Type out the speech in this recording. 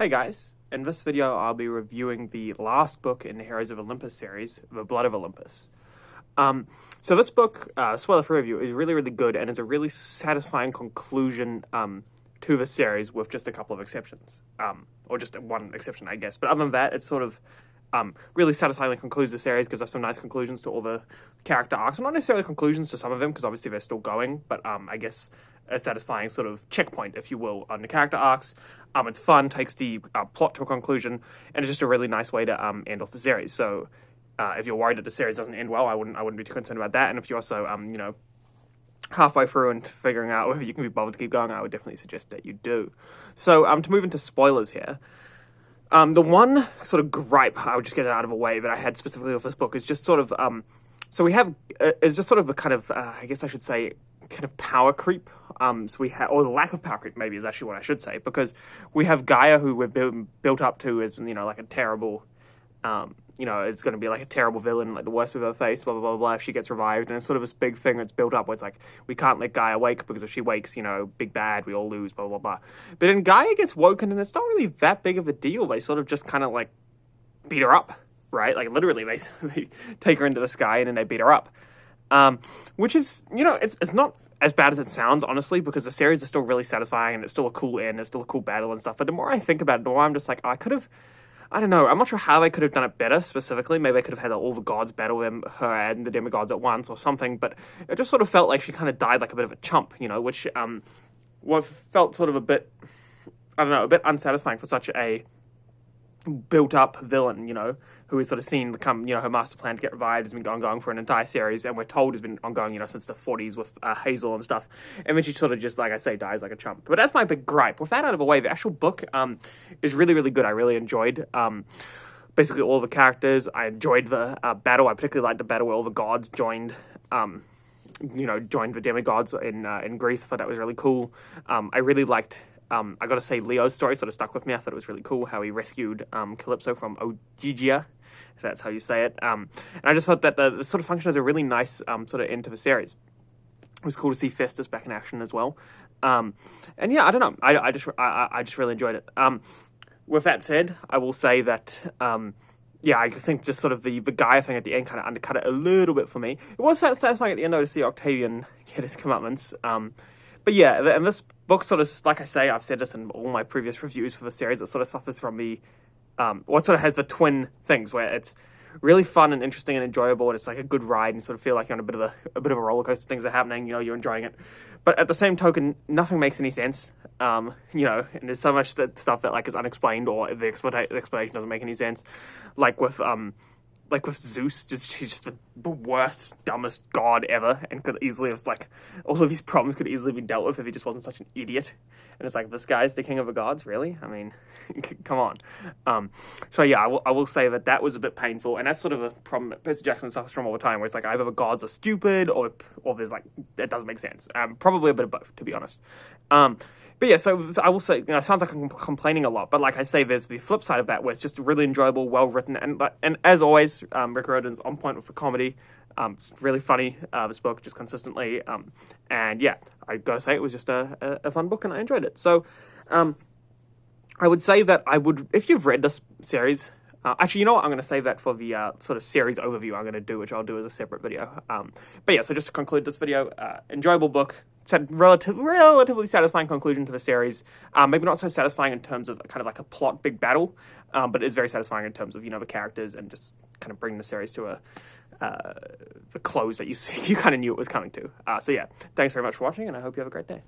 Hey guys, in this video I'll be reviewing the last book in the Heroes of Olympus series, The Blood of Olympus. So this book, spoiler-free review, is really, really good, and it's a really satisfying conclusion to the series with just a couple of exceptions. Or just one exception, I guess. But other than that, it's sort of really satisfyingly concludes the series, gives us some nice conclusions to all the character arcs. Not necessarily conclusions to some of them, because obviously they're still going, but I guess a satisfying sort of checkpoint, if you will, on the character arcs. It's fun, takes the plot to a conclusion, and it's just a really nice way to end off the series. So if you're worried that the series doesn't end well, I wouldn't be too concerned about that. And if you're also halfway through and figuring out whether you can be bothered to keep going, I would definitely suggest that you do. So to move into spoilers here, the one sort of gripe, I would just get it out of the way, that I had specifically with this book is just sort of so we have is just sort of a kind of I guess I should say kind of power creep. So we have, or the lack of power creep maybe is actually what I should say, because we have Gaia, who we're built up to as like a terrible it's going to be like a terrible villain, like the worst we've ever faced, blah, blah, blah, blah, if she gets revived. And it's sort of this big thing that's built up where it's like, we can't let Gaia wake, because if she wakes, big bad, we all lose, blah, blah, blah. But then Gaia gets woken, and it's not really that big of a deal. They sort of just kind of like beat her up, right? Like literally, they take her into the sky and then they beat her up. Which is, it's not as bad as it sounds, honestly, because the series is still really satisfying, and it's still a cool end, it's still a cool battle and stuff. But the more I think about it, the more I'm just like, I don't know. I'm not sure how they could have done it better, specifically. Maybe they could have had all the gods battle her and the demigods at once or something, but it just sort of felt like she kind of died like a bit of a chump, which what felt sort of a bit unsatisfying for such a built-up villain, who is sort of seen become, her master plan to get revived has been ongoing for an entire series, and we're told has been ongoing, since the 40s with Hazel and stuff, and then she sort of just, like I say, dies like a chump. But that's my big gripe. With that out of the way, the actual book is really, really good. I really enjoyed basically all the characters. I enjoyed the battle. I particularly liked the battle where all the gods joined the demigods in Greece. I thought that was really cool. I really liked I gotta say, Leo's story sort of stuck with me. I thought it was really cool how he rescued Calypso from Ogygia, if that's how you say it. And I just thought that the sort of function as a really nice sort of end to the series. It was cool to see Festus back in action as well. And yeah, I don't know. I just really enjoyed it. With that said, I will say that I think just sort of the Gaia thing at the end kind of undercut it a little bit for me. It was satisfying at the end, though, to see Octavian get his comeuppance. But yeah, and this book sort of, like I say, I've said this in all my previous reviews for the series, it sort of suffers from the, what sort of has the twin things, where it's really fun and interesting and enjoyable, and it's like a good ride, and sort of feel like you're on a bit of a roller coaster. Things are happening, you're enjoying it. But at the same token, nothing makes any sense, and there's so much stuff that like is unexplained, or the explanation doesn't make any sense, like with Zeus, he's just the worst, dumbest god ever, and could easily have, all of these problems could easily be dealt with if he just wasn't such an idiot. And it's like, this guy's the king of the gods, really? I mean, come on. So yeah, I will say that was a bit painful, and that's sort of a problem that Percy Jackson suffers from all the time, where it's like, either the gods are stupid, or there's it doesn't make sense. Probably a bit of both, to be honest. But yeah, so I will say, it sounds like I'm complaining a lot, but like I say, there's the flip side of that, where it's just really enjoyable, well-written, and as always, Riordan's on point with the comedy. It's really funny, this book, just consistently, and yeah, I gotta say, it was just a fun book, and I enjoyed it. So, I would say that if you've read this series, actually, you know what, I'm going to save that for the sort of series overview I'm going to do, which I'll do as a separate video. But yeah, so just to conclude this video, enjoyable book. It's had relatively satisfying conclusion to the series. Maybe not so satisfying in terms of kind of like a plot big battle, but it is very satisfying in terms of, the characters, and just kind of bringing the series to the close that you kind of knew it was coming to. So yeah, thanks very much for watching, and I hope you have a great day.